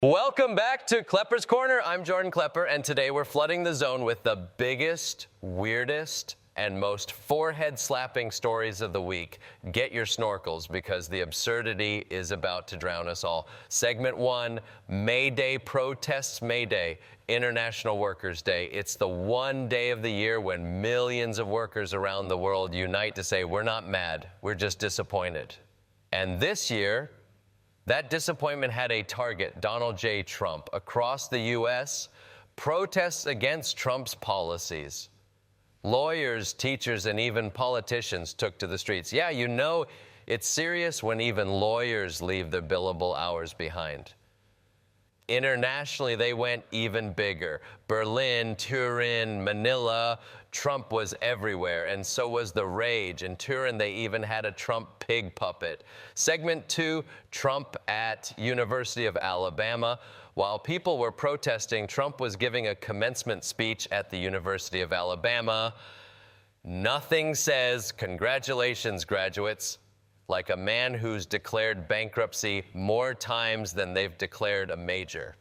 Welcome back to Klepper's Corner. I'm Jordan Klepper, and today we're flooding the zone with the biggest, weirdest, and most forehead-slapping stories of the week. Get your snorkels, because the absurdity is about to drown us all. Segment 1, May Day protests. May Day, International Workers' Day. It's the one day of the year when millions of workers around the world unite to say, we're not mad, we're just disappointed. And this year, that disappointment had a target, Donald J. Trump. Across the U.S., protests against Trump's policies. Lawyers, teachers, and even politicians took to the streets. Yeah, you know it's serious when even lawyers leave their billable hours behind. Internationally, they went even bigger. Berlin, Turin, Manila, Trump was everywhere, and so was the rage. In Turin, they even had a Trump pig puppet. Segment 2, Trump at University of Alabama. While people were protesting, Trump was giving a commencement speech at the University of Alabama. Nothing says, "Congratulations, graduates," like a man who's declared bankruptcy more times than they've declared a major.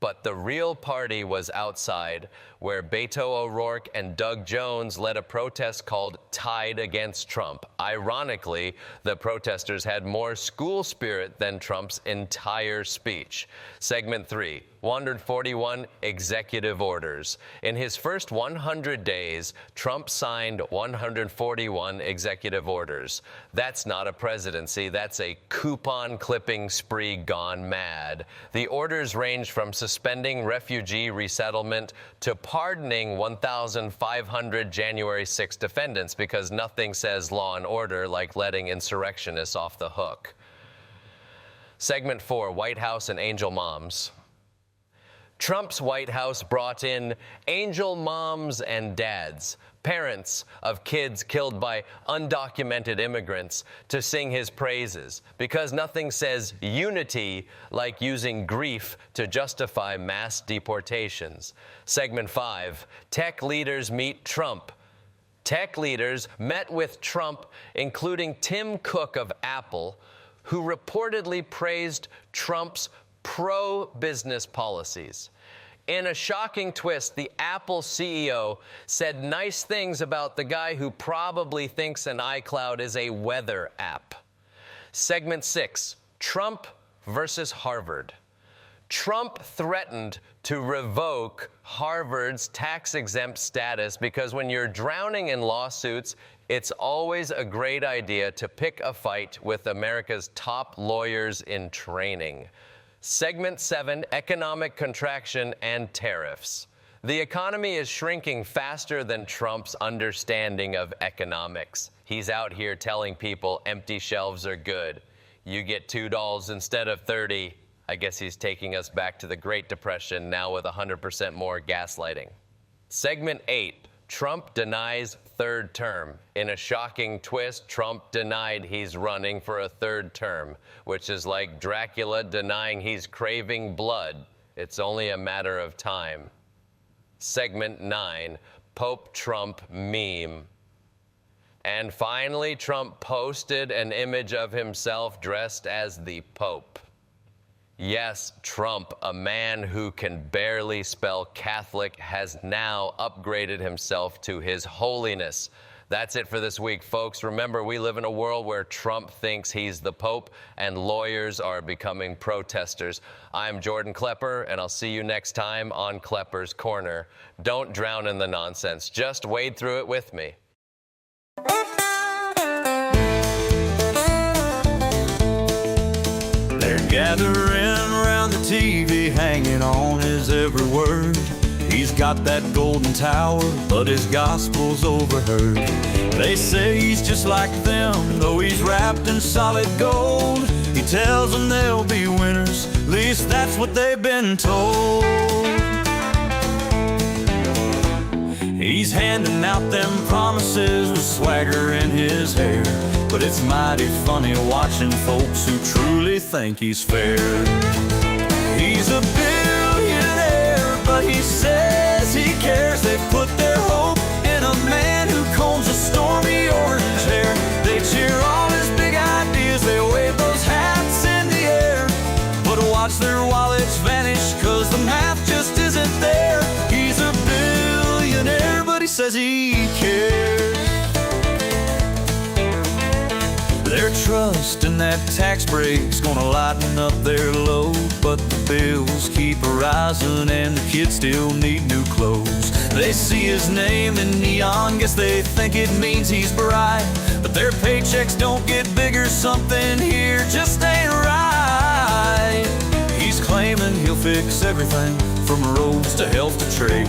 But the real party was outside, where Beto O'Rourke and Doug Jones led a protest called Tide Against Trump. Ironically, the protesters had more school spirit than Trump's entire speech. Segment 3, 141 executive orders. In his first 100 days, Trump signed 141 executive orders. That's not a presidency, that's a coupon clipping spree gone mad. The orders range from suspending refugee resettlement to pardoning 1,500 January 6 defendants, because nothing says law and order like letting insurrectionists off the hook. Segment 4, White House and Angel Moms. Trump's White House brought in angel moms and dads, parents of kids killed by undocumented immigrants, to sing his praises, because nothing says unity like using grief to justify mass deportations. Segment 5, Tech Leaders Meet Trump. Tech leaders met with Trump, including Tim Cook of Apple, who reportedly praised Trump's pro-business policies. In a shocking twist, the Apple CEO said nice things about the guy who probably thinks an iCloud is a weather app. Segment 6, Trump versus Harvard. Trump threatened to revoke Harvard's tax-exempt status because when you're drowning in lawsuits, it's always a great idea to pick a fight with America's top lawyers in training. Segment 7, Economic Contraction and Tariffs. The economy is shrinking faster than Trump's understanding of economics. He's out here telling people empty shelves are good. You get $2 instead of 30. I guess he's taking us back to the Great Depression, now with 100% more gaslighting. Segment 8, Trump denies third term. In a shocking twist, Trump denied he's running for a third term, which is like Dracula denying he's craving blood. It's only a matter of time. Segment 9, Pope Trump meme. And finally, Trump posted an image of himself dressed as the Pope. Yes, Trump, a man who can barely spell Catholic, has now upgraded himself to His Holiness. That's it for this week, folks. Remember, we live in a world where Trump thinks he's the Pope and lawyers are becoming protesters. I'm Jordan Klepper, and I'll see you next time on Klepper's Corner. Don't drown in the nonsense. Just wade through it with me. They're gathering around the TV, hanging on his every word. He's got that golden tower, but his gospel's overheard. They say he's just like them, though he's wrapped in solid gold. He tells them they'll be winners, at least that's what they've been told. He's handing out them promises with swagger in his hair, but it's mighty funny watching folks who truly think he's fair. He's a billionaire, but he says he cares. They put their hope in a man who combs a stormy orange hair. They cheer all his big ideas, they wave those hats in the air, but watch their wallet it's vanished, 'cause the math just isn't there. He's a billionaire, but he says he cares. Their trust in that tax break's gonna lighten up their load, but the bills keep rising and the kids still need new clothes. They see his name in neon, guess they think it means he's bright, but their paychecks don't get bigger, something here just ain't right. He's claiming he'll fix everything from roads to health to trade,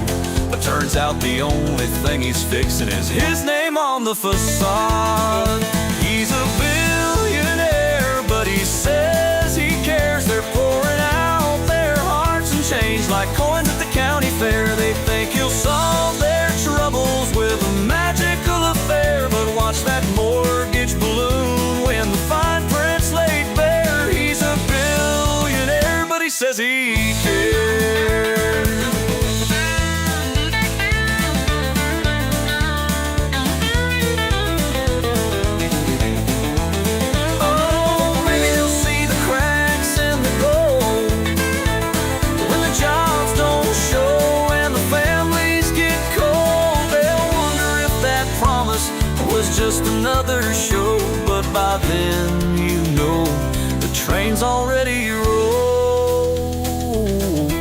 but turns out the only thing he's fixing is his name on the facade. He's a billionaire, but he says he cares. They're pouring out their hearts and change like coins at the county fair. They think he'll solve their troubles with a magical affair, but watch that mortgage balloon when the fine print's laid bare. He's a billionaire, but he says he cares. Just another show, but by then you know the train's already rolled.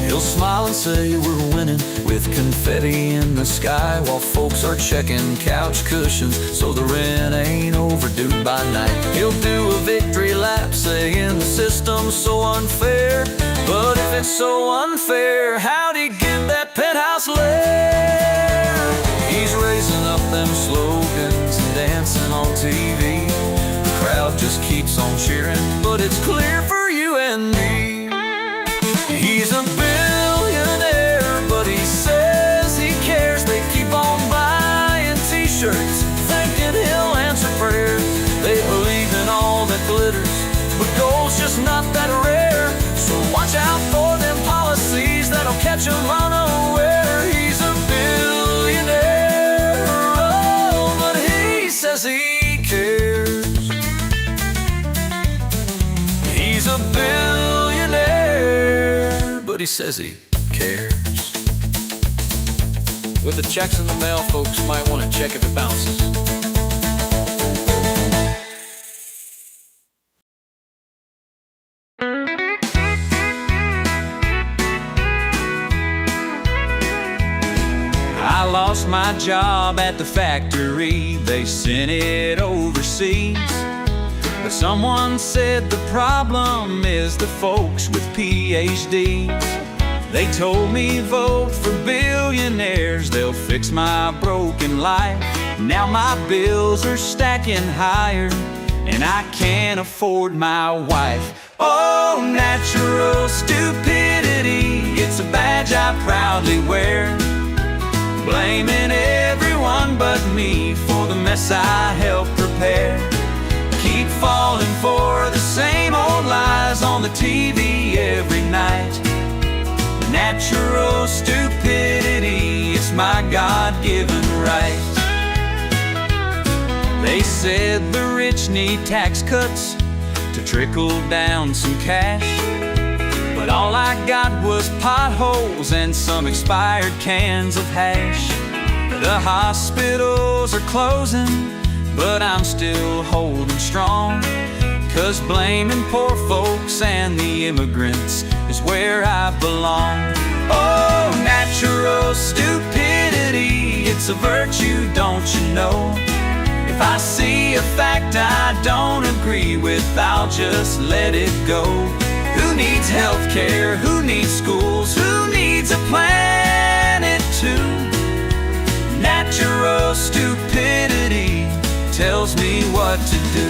He'll smile and say we're winning with confetti in the sky, while folks are checking couch cushions so the rent ain't overdue by night. He'll do a victory lap saying the system's so unfair, but if it's so unfair, how'd he get that penthouse lair? He's raising up them slogans and dancing on TV. The crowd just keeps on cheering, but it's clear for you and me. He's a billionaire, but he says he cares. They keep on buying t-shirts, thinking he'll answer prayers. They believe in all that glitters, but gold's just not that rare. So watch out for them policies that'll catch him unaware. He's a billionaire, says he cares. He's a billionaire, but he says he cares. With the checks in the mail, folks might want to check if it bounces. I lost my job at the factory, they sent it overseas. But someone said the problem is the folks with PhDs. They told me vote for billionaires, they'll fix my broken life. Now my bills are stacking higher, and I can't afford my wife. Oh, natural stupidity, it's a badge I proudly wear, blaming everyone but me for the mess I helped prepare. Keep falling for the same old lies on the TV every night. Natural stupidity, it's my God-given right. They said the rich need tax cuts to trickle down some cash, but all I got was potholes and some expired cans of hash. The hospitals are closing, but I'm still holding strong, 'cause blaming poor folks and the immigrants is where I belong. Oh, natural stupidity, it's a virtue, don't you know? If I see a fact I don't agree with, I'll just let it go. Who needs health care? Who needs schools? Who needs a planet too? Natural stupidity tells me what to do.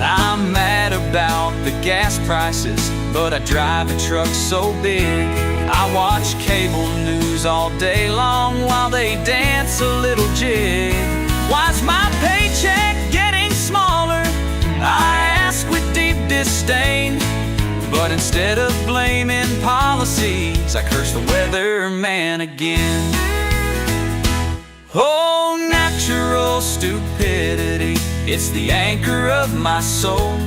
I'm mad about the gas prices, but I drive a truck so big. I watch cable news all day long while they dance a little jig. Why's my paycheck getting smaller? I ask with deep disdain, but instead of blaming policies, I curse the weatherman again. Oh, natural stupidity, it's the anchor of my soul.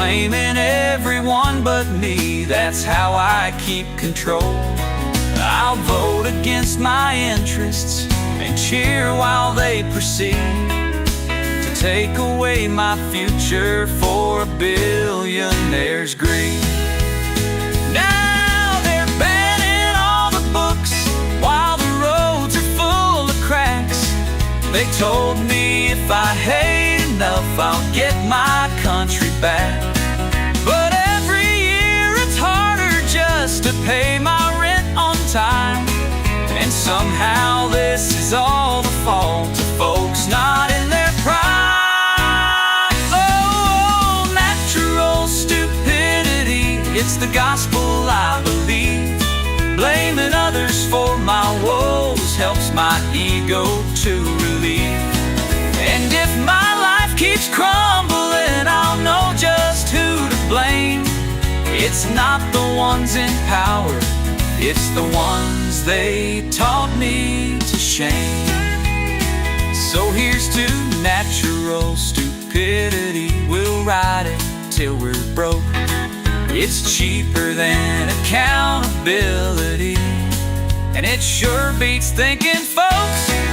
blaming everyone but me. That's how I keep control. I'll vote against my interests and cheer while they proceed to take away my future for a billionaire's greed. Now they're banning all the books while the roads are full of cracks. They told me if I hate enough, I'll get my country back. But every year it's harder just to pay my rent on time. And somehow this is all the fault of folks not in their prime. Oh, natural stupidity, it's the gospel I believe. Blaming others for my woes helps my ego to relieve. And if my life keeps crumbling, I'll know just who to blame. It's not the ones in power, it's the ones they taught me to shame. So here's to natural stupidity. We'll ride it till we're broke. It's cheaper than accountability, and it sure beats thinking folks